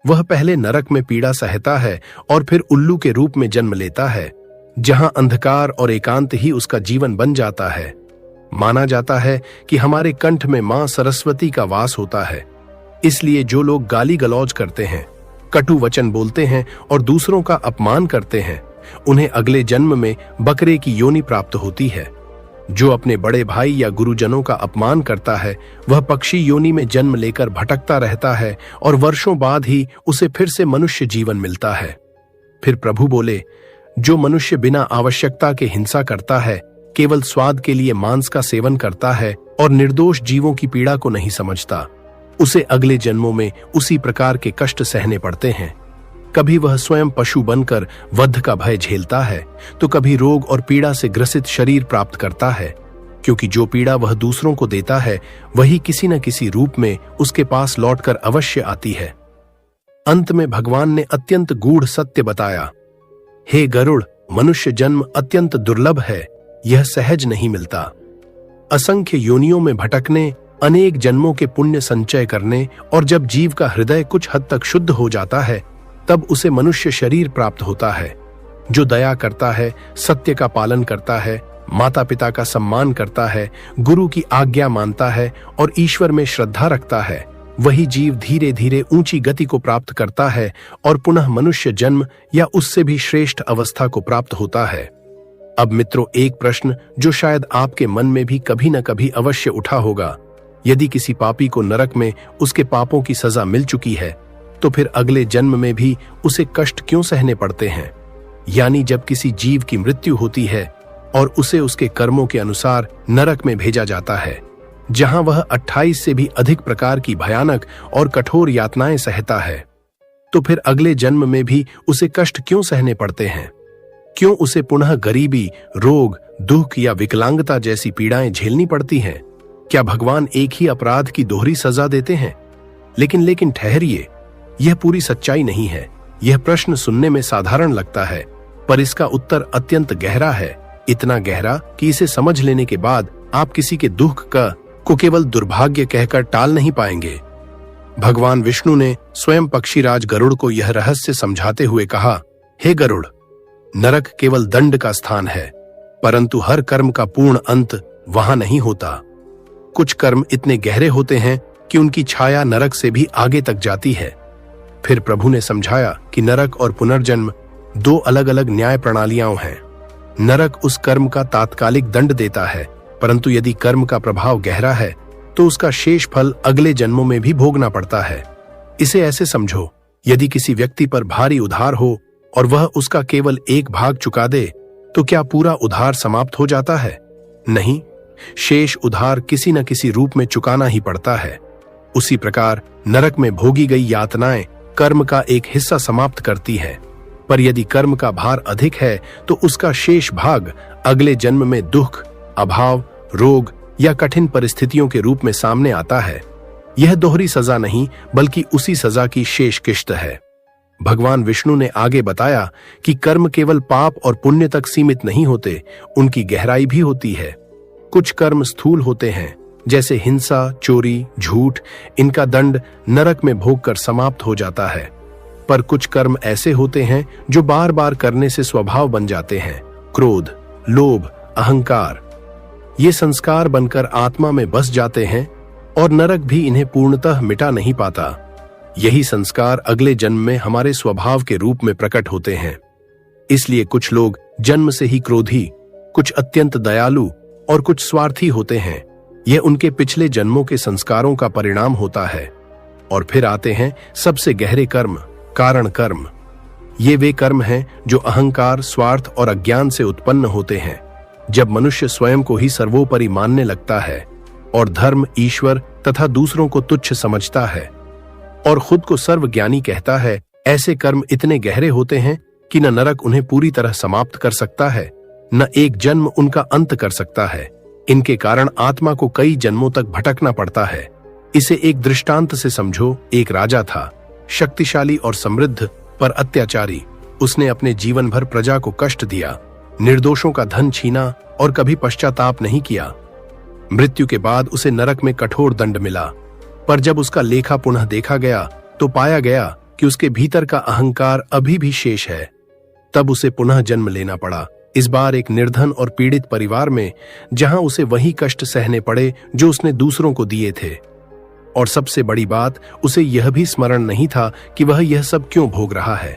वह पहले नरक में पीड़ा सहता है और फिर उल्लू के रूप में जन्म लेता है, जहां अंधकार और एकांत ही उसका जीवन बन जाता है। माना जाता है कि हमारे कंठ में मां सरस्वती का वास होता है। इसलिए जो लोग गाली गलौज करते हैं, कटु वचन बोलते हैं और दूसरों का अपमान करते हैं, उन्हें अगले जन्म में बकरे की योनि प्राप्त होती है। जो अपने बड़े भाई या गुरुजनों का अपमान करता है, वह पक्षी योनि में जन्म लेकर भटकता रहता है और वर्षों बाद ही उसे फिर से मनुष्य जीवन मिलता है। फिर प्रभु बोले, जो मनुष्य बिना आवश्यकता के हिंसा करता है, केवल स्वाद के लिए मांस का सेवन करता है और निर्दोष जीवों की पीड़ा को नहीं समझता, उसे अगले जन्मों में उसी प्रकार के कष्ट सहने पड़ते हैं। कभी वह स्वयं पशु बनकर वध का भय झेलता है, तो कभी रोग और पीड़ा से ग्रसित शरीर प्राप्त करता है, क्योंकि जो पीड़ा वह दूसरों को देता है, वही किसी न किसी रूप में उसके पास लौटकर अवश्य आती है। अंत में भगवान ने अत्यंत गूढ़ सत्य बताया, हे गरुड़, मनुष्य जन्म अत्यंत दुर्लभ है, यह सहज नहीं मिलता। असंख्य योनियों में भटकने, अनेक जन्मों के पुण्य संचय करने और जब जीव का हृदय कुछ हद तक शुद्ध हो जाता है, तब उसे मनुष्य शरीर प्राप्त होता है। जो दया करता है, सत्य का पालन करता है, माता पिता का सम्मान करता है, गुरु की आज्ञा मानता है और ईश्वर में श्रद्धा रखता है, वही जीव धीरे धीरे ऊंची गति को प्राप्त करता है और पुनः मनुष्य जन्म या उससे भी श्रेष्ठ अवस्था को प्राप्त होता है। अब मित्रों, एक प्रश्न जो शायद आपके मन में भी कभी न कभी अवश्य उठा होगा, यदि किसी पापी को नरक में उसके पापों की सजा मिल चुकी है, तो फिर अगले जन्म में भी उसे कष्ट क्यों सहने पड़ते हैं? यानी जब किसी जीव की मृत्यु होती है और उसे उसके कर्मों के अनुसार नरक में भेजा जाता है, जहां वह 28 से भी अधिक प्रकार की भयानक और कठोर यातनाएं सहता है, तो फिर अगले जन्म में भी उसे कष्ट क्यों सहने पड़ते हैं? क्यों उसे पुनः गरीबी, रोग, दुख या विकलांगता जैसी पीड़ाएं झेलनी पड़ती हैं? क्या भगवान एक ही अपराध की दोहरी सजा देते हैं? लेकिन ठहरिए, यह पूरी सच्चाई नहीं है। यह प्रश्न सुनने में साधारण लगता है, पर इसका उत्तर अत्यंत गहरा है, इतना गहरा कि इसे समझ लेने के बाद आप किसी के दुख को केवल दुर्भाग्य कहकर टाल नहीं पाएंगे। भगवान विष्णु ने स्वयं पक्षीराज गरुड़ को यह रहस्य समझाते हुए कहा, हे गरुड़, नरक केवल दंड का स्थान है, परंतु हर कर्म का पूर्ण अंत वहां नहीं होता। कुछ कर्म इतने गहरे होते हैं कि उनकी छाया नरक से भी आगे तक जाती है। फिर प्रभु ने समझाया कि नरक और पुनर्जन्म दो अलग अलग न्याय प्रणालियां हैं। नरक उस कर्म का तात्कालिक दंड देता है, परंतु यदि कर्म का प्रभाव गहरा है तो उसका शेष फल अगले जन्मों में भी भोगना पड़ता है। इसे ऐसे समझो, यदि किसी व्यक्ति पर भारी उधार हो और वह उसका केवल एक भाग चुका दे तो क्या पूरा उधार समाप्त हो जाता है? नहीं, शेष उधार किसी न किसी रूप में चुकाना ही पड़ता है। उसी प्रकार नरक में भोगी गई यातनाएं कर्म का एक हिस्सा समाप्त करती है, पर यदि कर्म का भार अधिक है तो उसका शेष भाग अगले जन्म में दुख, अभाव, रोग या कठिन परिस्थितियों के रूप में सामने आता है। यह दोहरी सजा नहीं बल्कि उसी सजा की शेष किश्त है। भगवान विष्णु ने आगे बताया कि कर्म केवल पाप और पुण्य तक सीमित नहीं होते, उनकी गहराई भी होती है। कुछ कर्म स्थूल होते हैं, जैसे हिंसा, चोरी, झूठ, इनका दंड नरक में भोगकर समाप्त हो जाता है। पर कुछ कर्म ऐसे होते हैं जो बार बार करने से स्वभाव बन जाते हैं। क्रोध, लोभ, अहंकार, ये संस्कार बनकर आत्मा में बस जाते हैं और नरक भी इन्हें पूर्णतः मिटा नहीं पाता। यही संस्कार अगले जन्म में हमारे स्वभाव के रूप में प्रकट होते हैं। इसलिए कुछ लोग जन्म से ही क्रोधी, कुछ अत्यंत दयालु और कुछ स्वार्थी होते हैं। यह उनके पिछले जन्मों के संस्कारों का परिणाम होता है। और फिर आते हैं सबसे गहरे कर्म, कारण कर्म। ये वे कर्म हैं जो अहंकार, स्वार्थ और अज्ञान से उत्पन्न होते हैं। जब मनुष्य स्वयं को ही सर्वोपरि मानने लगता है और धर्म, ईश्वर तथा दूसरों को तुच्छ समझता है और खुद को सर्वज्ञानी कहता है, ऐसे कर्म इतने गहरे होते हैं कि न नरक उन्हें पूरी तरह समाप्त कर सकता है, न एक जन्म उनका अंत कर सकता है। इनके कारण आत्मा को कई जन्मों तक भटकना पड़ता है। इसे एक दृष्टांत से समझो। एक राजा था, शक्तिशाली और समृद्ध, पर अत्याचारी। उसने अपने जीवन भर प्रजा को कष्ट दिया, निर्दोषों का धन छीना और कभी पश्चाताप नहीं किया। मृत्यु के बाद उसे नरक में कठोर दंड मिला, पर जब उसका लेखा पुनः देखा गया तो पाया गया कि उसके भीतर का अहंकार अभी भी शेष है। तब उसे पुनः जन्म लेना पड़ा, इस बार एक निर्धन और पीड़ित परिवार में, जहां उसे वही कष्ट सहने पड़े जो उसने दूसरों को दिए थे। और सबसे बड़ी बात, उसे यह भी स्मरण नहीं था कि वह यह सब क्यों भोग रहा है।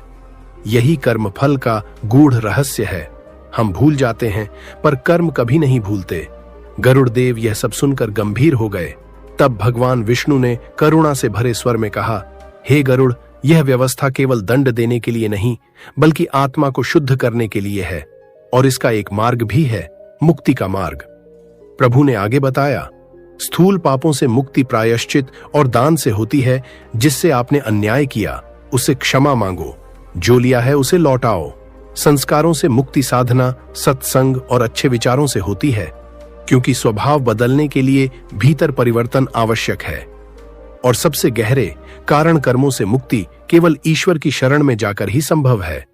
यही कर्म फल का गूढ़ रहस्य है। हम भूल जाते हैं पर कर्म कभी नहीं भूलते। गरुड़ देव यह सब सुनकर गंभीर हो गए। तब भगवान विष्णु ने करुणा से भरे स्वर में कहा, हे गरुड़, यह व्यवस्था केवल दंड देने के लिए नहीं बल्कि आत्मा को शुद्ध करने के लिए है, और इसका एक मार्ग भी है, मुक्ति का मार्ग। प्रभु ने आगे बताया, स्थूल पापों से मुक्ति प्रायश्चित और दान से होती है। जिससे आपने अन्याय किया उसे क्षमा मांगो, जो लिया है उसे लौटाओ। संस्कारों से मुक्ति साधना सत्संग और अच्छे विचारों से होती है, क्योंकि स्वभाव बदलने के लिए भीतर परिवर्तन आवश्यक है। और सबसे गहरे कारण कर्मों से मुक्ति केवल ईश्वर की शरण में जाकर ही संभव है।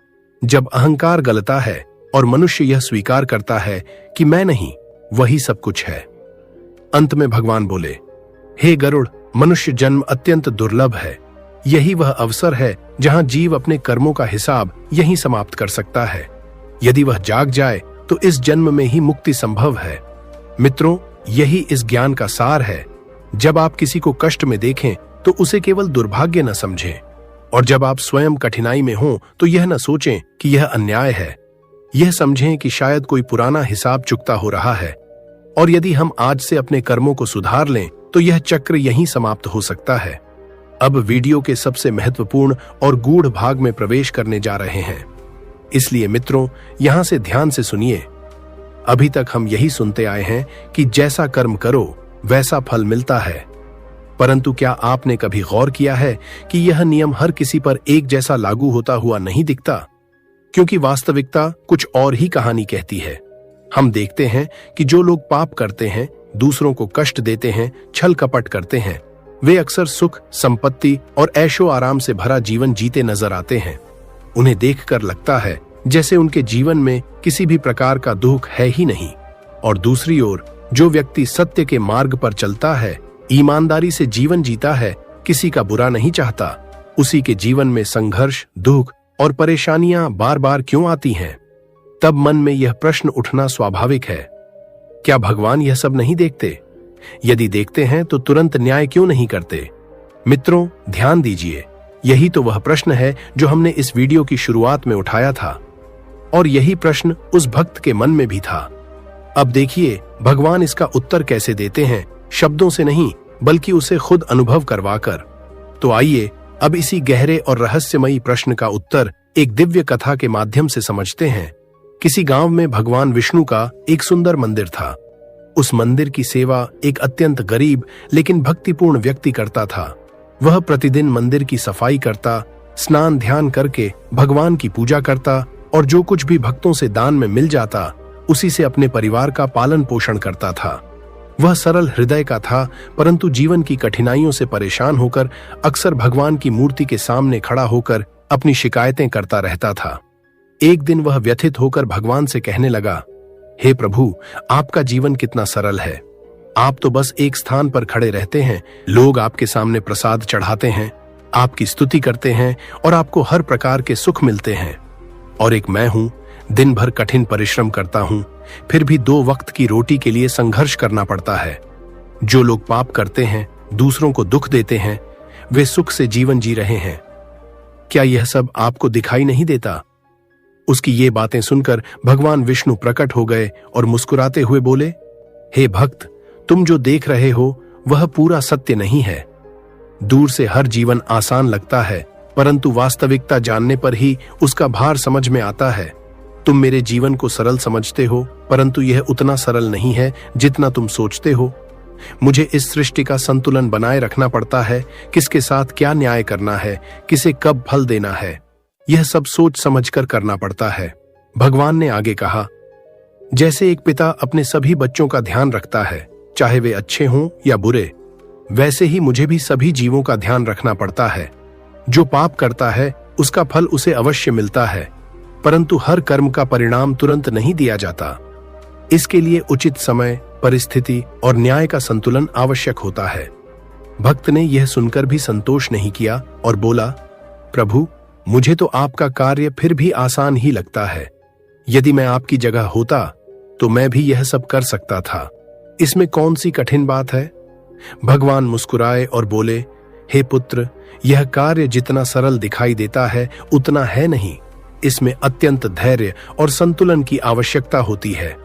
जब अहंकार गलता है और मनुष्य यह स्वीकार करता है कि मैं नहीं, वही सब कुछ है। अंत में भगवान बोले, हे गरुड़, मनुष्य जन्म अत्यंत दुर्लभ है। यही वह अवसर है जहां जीव अपने कर्मों का हिसाब यहीं समाप्त कर सकता है। यदि वह जाग जाए तो इस जन्म में ही मुक्ति संभव है। मित्रों, यही इस ज्ञान का सार है। जब आप किसी को कष्ट में देखें तो उसे केवल दुर्भाग्य न समझें, और जब आप स्वयं कठिनाई में हों तो यह न सोचें कि यह अन्याय है। यह समझें कि शायद कोई पुराना हिसाब चुकता हो रहा है, और यदि हम आज से अपने कर्मों को सुधार लें तो यह चक्र यहीं समाप्त हो सकता है। अब वीडियो के सबसे महत्वपूर्ण और गूढ़ भाग में प्रवेश करने जा रहे हैं, इसलिए मित्रों यहां से ध्यान से सुनिए। अभी तक हम यही सुनते आए हैं कि जैसा कर्म करो वैसा फल मिलता है, परंतु क्या आपने कभी गौर किया है कि यह नियम हर किसी पर एक जैसा लागू होता हुआ नहीं दिखता? क्योंकि वास्तविकता कुछ और ही कहानी कहती है। हम देखते हैं कि जो लोग पाप करते हैं, दूसरों को कष्ट देते हैं, छल कपट करते हैं, वे अक्सर सुख, संपत्ति और ऐशो आराम से भरा जीवन जीते नजर आते हैं। उन्हें देखकर लगता है जैसे उनके जीवन में किसी भी प्रकार का दुख है ही नहीं। और दूसरी ओर जो व्यक्ति सत्य के मार्ग पर चलता है, ईमानदारी से जीवन जीता है, किसी का बुरा नहीं चाहता, उसी के जीवन में संघर्ष, दुख और परेशानियां बार बार क्यों आती हैं? तब मन में यह प्रश्न उठना स्वाभाविक है, क्या भगवान यह सब नहीं देखते? यदि देखते हैं तो तुरंत न्याय क्यों नहीं करते? मित्रों, ध्यान दीजिए, यही तो वह प्रश्न है जो हमने इस वीडियो की शुरुआत में उठाया था। और यही प्रश्न उस भक्त के मन में भी था। अब देखिए भगवान इसका उत्तर कैसे देते हैं, शब्दों से नहीं बल्कि उसे खुद अनुभव करवाकर। तो आइए अब इसी गहरे और रहस्यमयी प्रश्न का उत्तर एक दिव्य कथा के माध्यम से समझते हैं। किसी गांव में भगवान विष्णु का एक सुंदर मंदिर था। उस मंदिर की सेवा एक अत्यंत गरीब लेकिन भक्तिपूर्ण व्यक्ति करता था। वह प्रतिदिन मंदिर की सफाई करता, स्नान ध्यान करके भगवान की पूजा करता और जो कुछ भी भक्तों से दान में मिल जाता उसी से अपने परिवार का पालन पोषण करता था। वह सरल हृदय का था, परंतु जीवन की कठिनाइयों से परेशान होकर अक्सर भगवान की मूर्ति के सामने खड़ा होकर अपनी शिकायतें करता रहता था। एक दिन वह व्यथित होकर भगवान से कहने लगा, हे प्रभु, आपका जीवन कितना सरल है। आप तो बस एक स्थान पर खड़े रहते हैं, लोग आपके सामने प्रसाद चढ़ाते हैं, आपकी स्तुति करते हैं और आपको हर प्रकार के सुख मिलते हैं। और एक मैं हूं, दिन भर कठिन परिश्रम करता हूं, फिर भी 2 वक्त की रोटी के लिए संघर्ष करना पड़ता है। जो लोग पाप करते हैं, दूसरों को दुख देते हैं, वे सुख से जीवन जी रहे हैं। क्या यह सब आपको दिखाई नहीं देता? उसकी ये बातें सुनकर भगवान विष्णु प्रकट हो गए और मुस्कुराते हुए बोले, हे भक्त, तुम जो देख रहे हो वह पूरा सत्य नहीं है। दूर से हर जीवन आसान लगता है, परंतु वास्तविकता जानने पर ही उसका भार समझ में आता है। तुम मेरे जीवन को सरल समझते हो, परंतु यह उतना सरल नहीं है जितना तुम सोचते हो। मुझे इस सृष्टि का संतुलन बनाए रखना पड़ता है, किसके साथ क्या न्याय करना है, किसे कब फल देना है, यह सब सोच समझकर करना पड़ता है। भगवान ने आगे कहा, जैसे एक पिता अपने सभी बच्चों का ध्यान रखता है, चाहे वे अच्छे हों या बुरे, वैसे ही मुझे भी सभी जीवों का ध्यान रखना पड़ता है। जो पाप करता है उसका फल उसे अवश्य मिलता है, परंतु हर कर्म का परिणाम तुरंत नहीं दिया जाता। इसके लिए उचित समय, परिस्थिति और न्याय का संतुलन आवश्यक होता है। भक्त ने यह सुनकर भी संतोष नहीं किया और बोला, प्रभु, मुझे तो आपका कार्य फिर भी आसान ही लगता है। यदि मैं आपकी जगह होता तो मैं भी यह सब कर सकता था। इसमें कौन सी कठिन बात है? भगवान मुस्कुराए और बोले, हे पुत्र, यह कार्य जितना सरल दिखाई देता है उतना है नहीं। इसमें अत्यंत धैर्य और संतुलन की आवश्यकता होती है।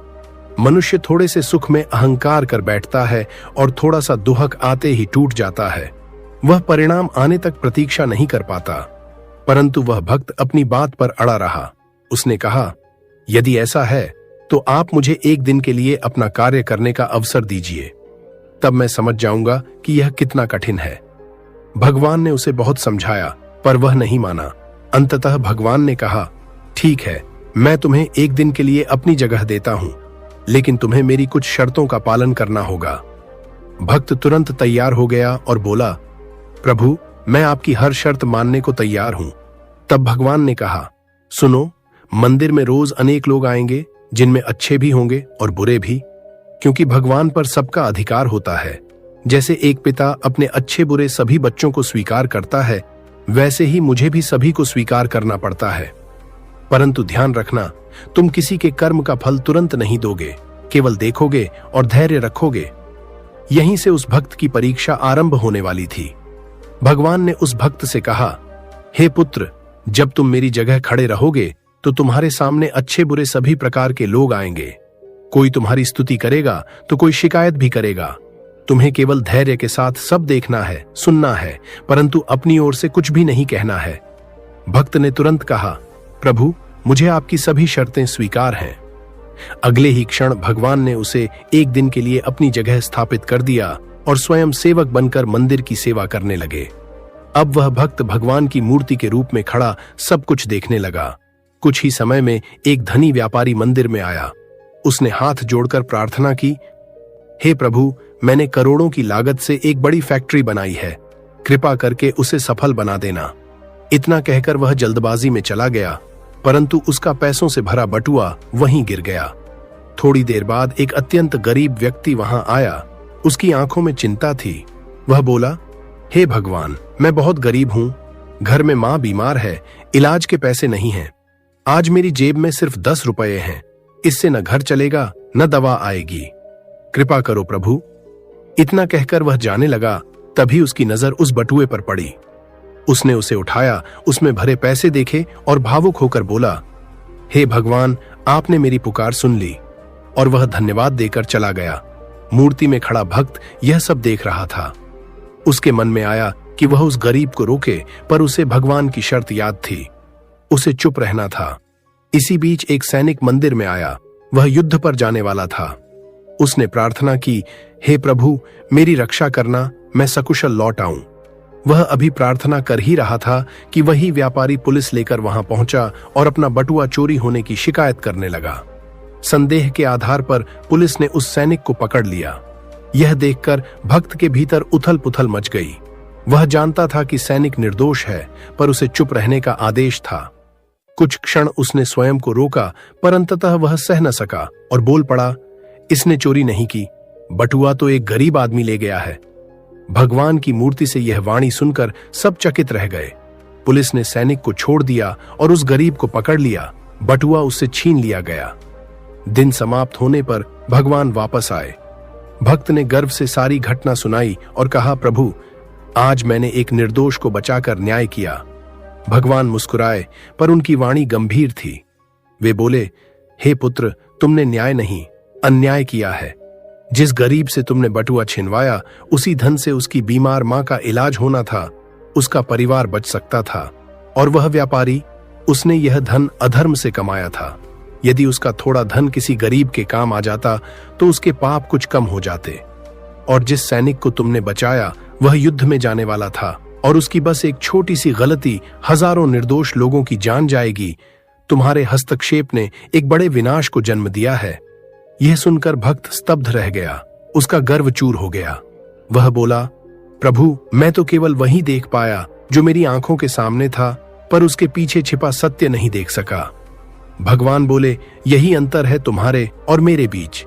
मनुष्य थोड़े से सुख में अहंकार कर बैठता है और थोड़ा सा दुहक आते ही टूट जाता है। वह परिणाम आने तक प्रतीक्षा नहीं कर पाता। परंतु वह भक्त अपनी बात पर अड़ा रहा। उसने कहा, यदि ऐसा है तो आप मुझे एक दिन के लिए अपना कार्य करने का अवसर दीजिए, तब मैं समझ जाऊंगा कि यह कितना कठिन है। भगवान ने उसे बहुत समझाया, पर वह नहीं माना। अंततः भगवान ने कहा, ठीक है, मैं तुम्हें एक दिन के लिए अपनी जगह देता हूं, लेकिन तुम्हें मेरी कुछ शर्तों का पालन करना होगा। भक्त तुरंत तैयार हो गया और बोला, प्रभु, मैं आपकी हर शर्त मानने को तैयार हूं। तब भगवान ने कहा, सुनो, मंदिर में रोज अनेक लोग आएंगे, जिनमें अच्छे भी होंगे और बुरे भी, क्योंकि भगवान पर सबका अधिकार होता है। जैसे एक पिता अपने अच्छे बुरे सभी बच्चों को स्वीकार करता है, वैसे ही मुझे भी सभी को स्वीकार करना पड़ता है। परंतु ध्यान रखना, तुम किसी के कर्म का फल तुरंत नहीं दोगे, केवल देखोगे और धैर्य रखोगे। यहीं से उस भक्त की परीक्षा आरंभ होने वाली थी। भगवान ने उस भक्त से कहा, हे पुत्र, जब तुम मेरी जगह खड़े रहोगे तो तुम्हारे सामने अच्छे बुरे सभी प्रकार के लोग आएंगे। कोई तुम्हारी स्तुति करेगा तो कोई शिकायत भी करेगा। तुम्हें केवल धैर्य के साथ सब देखना है, सुनना है, परंतु अपनी ओर से कुछ भी नहीं कहना है। भक्त ने तुरंत कहा, प्रभु, मुझे आपकी सभी शर्तें स्वीकार हैं। अगले ही क्षण भगवान ने उसे एक दिन के लिए अपनी जगह स्थापित कर दिया और स्वयं सेवक बनकर मंदिर की सेवा करने लगे। अब वह भक्त भगवान की मूर्ति के रूप में खड़ा सब कुछ देखने लगा। कुछ ही समय में एक धनी व्यापारी मंदिर में आया। उसने हाथ जोड़कर प्रार्थना की, हे प्रभु, मैंने करोड़ों की लागत से एक बड़ी फैक्ट्री बनाई है, कृपा करके उसे सफल बना देना। इतना कहकर वह जल्दबाजी में चला गया, परंतु उसका पैसों से भरा बटुआ वहीं गिर गया। थोड़ी देर बाद एक अत्यंत गरीब व्यक्ति वहां आया। उसकी आंखों में चिंता थी। वह बोला, हे भगवान, मैं बहुत गरीब हूं, घर में मां बीमार है, इलाज के पैसे नहीं हैं। आज मेरी जेब में सिर्फ 10 रुपए हैं, इससे न घर चलेगा न दवा आएगी, कृपा करो प्रभु। इतना कहकर वह जाने लगा। तभी उसकी नजर उस बटुए पर पड़ी। उसने उसे उठाया, उसमें भरे पैसे देखे और भावुक होकर बोला, हे भगवान, आपने मेरी पुकार सुन ली। और वह धन्यवाद देकर चला गया। मूर्ति में खड़ा भक्त यह सब देख रहा था। उसके मन में आया कि वह उस गरीब को रोके, पर उसे भगवान की शर्त याद थी। उसे चुप रहना था। इसी बीच एक सैनिक मंदिर में आया। वह युद्ध पर जाने वाला था। उसने प्रार्थना की, हे प्रभु, मेरी रक्षा करना, मैं सकुशल लौट आऊं। वह अभी प्रार्थना कर ही रहा था कि वही व्यापारी पुलिस लेकर वहां पहुंचा और अपना बटुआ चोरी होने की शिकायत करने लगा। संदेह के आधार पर पुलिस ने उस सैनिक को पकड़ लिया। यह देखकर भक्त के भीतर उथल पुथल मच गई। वह जानता था कि सैनिक निर्दोष है, पर उसे चुप रहने का आदेश था। कुछ क्षण उसने स्वयं को रोका, पर अंततः वह सह न सका और बोल पड़ा, इसने चोरी नहीं की, बटुआ तो एक गरीब आदमी ले गया है। भगवान की मूर्ति से यह वाणी सुनकर सब चकित रह गए। पुलिस ने सैनिक को छोड़ दिया और उस गरीब को पकड़ लिया। बटुआ उससे छीन लिया गया। दिन समाप्त होने पर भगवान वापस आए। भक्त ने गर्व से सारी घटना सुनाई और कहा, प्रभु, आज मैंने एक निर्दोष को बचाकर न्याय किया। भगवान मुस्कुराए, पर उनकी वाणी गंभीर थी। वे बोले, हे पुत्र, तुमने न्याय नहीं, अन्याय किया है। जिस गरीब से तुमने बटुआ छिनवाया, उसी धन से उसकी बीमार मां का इलाज होना था, उसका परिवार बच सकता था। और वह व्यापारी, उसने यह धन अधर्म से कमाया था। यदि उसका थोड़ा धन किसी गरीब के काम आ जाता तो उसके पाप कुछ कम हो जाते। और जिस सैनिक को तुमने बचाया, वह युद्ध में जाने वाला था और उसकी बस एक छोटी सी गलती हजारों निर्दोष लोगों की जान जाएगी। तुम्हारे हस्तक्षेप ने एक बड़े विनाश को जन्म दिया है। यह सुनकर भक्त स्तब्ध रह गया। उसका गर्व चूर हो गया। वह बोला, प्रभु, मैं तो केवल वही देख पाया जो मेरी आंखों के सामने था, पर उसके पीछे छिपा सत्य नहीं देख सका। भगवान बोले, यही अंतर है तुम्हारे और मेरे बीच।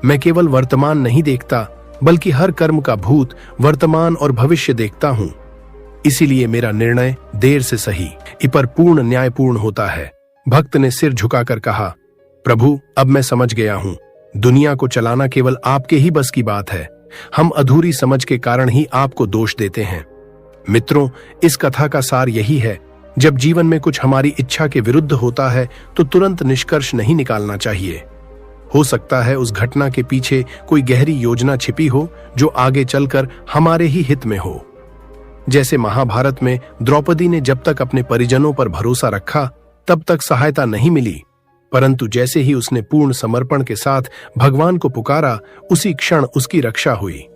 मैं केवल वर्तमान नहीं देखता, बल्कि हर कर्म का भूत, वर्तमान और भविष्य देखता हूं। इसीलिए मेरा निर्णय देर से सही, पर पूर्ण न्यायपूर्ण होता है। भक्त ने सिर झुकाकर कहा, प्रभु, अब मैं समझ गया हूं। दुनिया को चलाना केवल आपके ही बस की बात है। हम अधूरी समझ के कारण ही आपको दोष देते हैं। मित्रों, इस कथा का सार यही है, जब जीवन में कुछ हमारी इच्छा के विरुद्ध होता है तो तुरंत निष्कर्ष नहीं निकालना चाहिए। हो सकता है उस घटना के पीछे कोई गहरी योजना छिपी हो जो आगे चलकर हमारे ही हित में हो। जैसे महाभारत में द्रौपदी ने जब तक अपने परिजनों पर भरोसा रखा तब तक सहायता नहीं मिली, परंतु जैसे ही उसने पूर्ण समर्पण के साथ भगवान को पुकारा, उसी क्षण उसकी रक्षा हुई।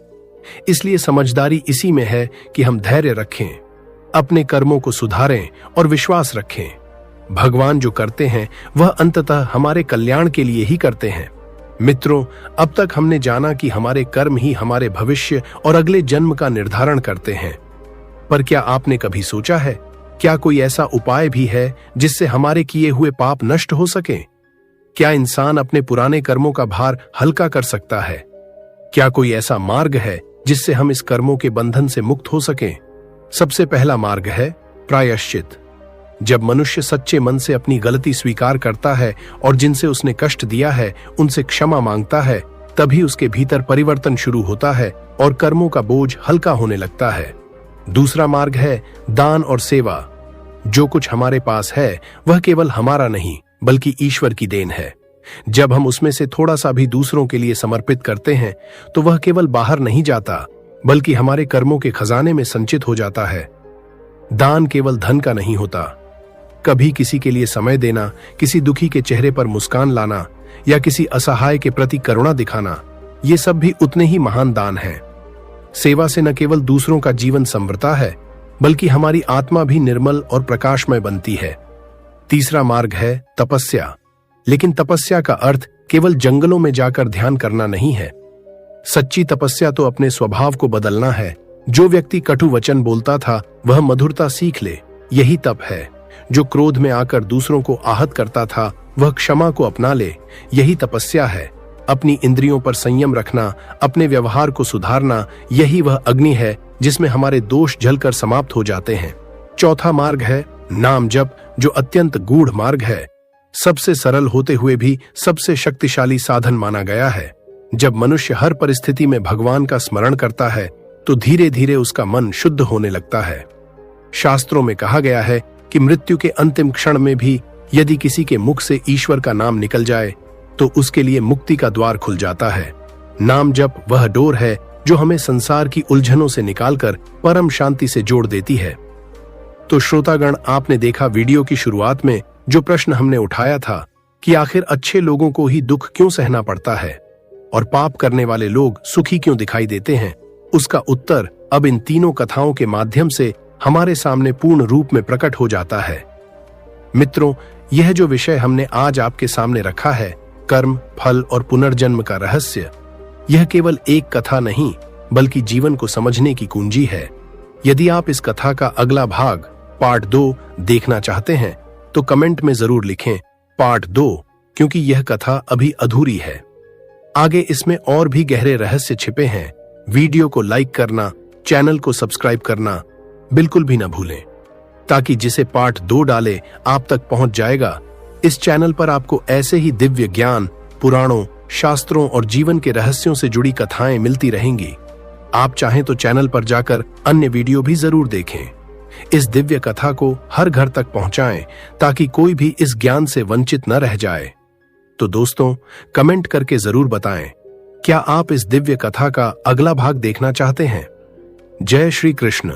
इसलिए समझदारी इसी में है कि हम धैर्य रखें, अपने कर्मों को सुधारें और विश्वास रखें। भगवान जो करते हैं वह अंततः हमारे कल्याण के लिए ही करते हैं। मित्रों, अब तक हमने जाना कि हमारे कर्म ही हमारे भविष्य और अगले जन्म का निर्धारण करते हैं। पर क्या आपने कभी सोचा है, क्या कोई ऐसा उपाय भी है जिससे हमारे किए हुए पाप नष्ट हो सके? क्या इंसान अपने पुराने कर्मों का भार हल्का कर सकता है? क्या कोई ऐसा मार्ग है जिससे हम इस कर्मों के बंधन से मुक्त हो सकें? सबसे पहला मार्ग है प्रायश्चित। जब मनुष्य सच्चे मन से अपनी गलती स्वीकार करता है और जिनसे उसने कष्ट दिया है उनसे क्षमा मांगता है, तभी उसके भीतर परिवर्तन शुरू होता है और कर्मों का बोझ हल्का होने लगता है। दूसरा मार्ग है दान और सेवा। जो कुछ हमारे पास है वह केवल हमारा नहीं बल्कि ईश्वर की देन है। जब हम उसमें से थोड़ा सा भी दूसरों के लिए समर्पित करते हैं तो वह केवल बाहर नहीं जाता बल्कि हमारे कर्मों के खजाने में संचित हो जाता है। दान केवल धन का नहीं होता। कभी किसी के लिए समय देना, किसी दुखी के चेहरे पर मुस्कान लाना या किसी असहाय के प्रति करुणा दिखाना, ये सब भी उतने ही महान दान हैं। सेवा से न केवल दूसरों का जीवन संवरता है बल्कि हमारी आत्मा भी निर्मल और प्रकाशमय बनती है। तीसरा मार्ग है तपस्या। लेकिन तपस्या का अर्थ केवल जंगलों में जाकर ध्यान करना नहीं है। सच्ची तपस्या तो अपने स्वभाव को बदलना है। जो व्यक्ति कटु वचन बोलता था वह मधुरता सीख ले, यही तप है। जो क्रोध में आकर दूसरों को आहत करता था वह क्षमा को अपना ले, यही तपस्या है। अपनी इंद्रियों पर संयम रखना, अपने व्यवहार को सुधारना, यही वह अग्नि है जिसमें हमारे दोष जलकर समाप्त हो जाते हैं। चौथा मार्ग है नाम जप, जो अत्यंत गूढ़ मार्ग है। सबसे सरल होते हुए भी सबसे शक्तिशाली साधन माना गया है। जब मनुष्य हर परिस्थिति में भगवान का स्मरण करता है तो धीरे धीरे उसका मन शुद्ध होने लगता है। शास्त्रों में कहा गया है कि मृत्यु के अंतिम क्षण में भी यदि किसी के मुख से ईश्वर का नाम निकल जाए तो उसके लिए मुक्ति का द्वार खुल जाता है। नाम जप वह डोर है जो हमें संसार की उलझनों से निकालकर परम शांति से जोड़ देती है। तो श्रोतागण, आपने देखा वीडियो की शुरुआत में जो प्रश्न हमने उठाया था कि आखिर अच्छे लोगों को ही दुख क्यों सहना पड़ता है और पाप करने वाले लोग सुखी क्यों दिखाई देते हैं, उसका उत्तर अब इन तीनों कथाओं के माध्यम से हमारे सामने पूर्ण रूप में प्रकट हो जाता है। मित्रों, यह जो विषय हमने आज आपके सामने रखा है, कर्म, फल और पुनर्जन्म का रहस्य, यह केवल एक कथा नहीं बल्कि जीवन को समझने की कुंजी है। यदि आप इस कथा का अगला भाग पार्ट 2 देखना चाहते हैं तो कमेंट में जरूर लिखें पार्ट 2, क्योंकि यह कथा अभी अधूरी है। आगे इसमें और भी गहरे रहस्य छिपे हैं। वीडियो को लाइक करना, चैनल को सब्सक्राइब करना बिल्कुल भी न भूलें, ताकि जिसे पार्ट 2 डाले आप तक पहुंच जाएगा। इस चैनल पर आपको ऐसे ही दिव्य ज्ञान, पुराणों, शास्त्रों और जीवन के रहस्यों से जुड़ी कथाएं मिलती रहेंगी। आप चाहें तो चैनल पर जाकर अन्य वीडियो भी जरूर देखें। इस दिव्य कथा को हर घर तक पहुंचाएं ताकि कोई भी इस ज्ञान से वंचित न रह जाए। तो दोस्तों, कमेंट करके जरूर बताएं, क्या आप इस दिव्य कथा का अगला भाग देखना चाहते हैं? जय श्री कृष्ण।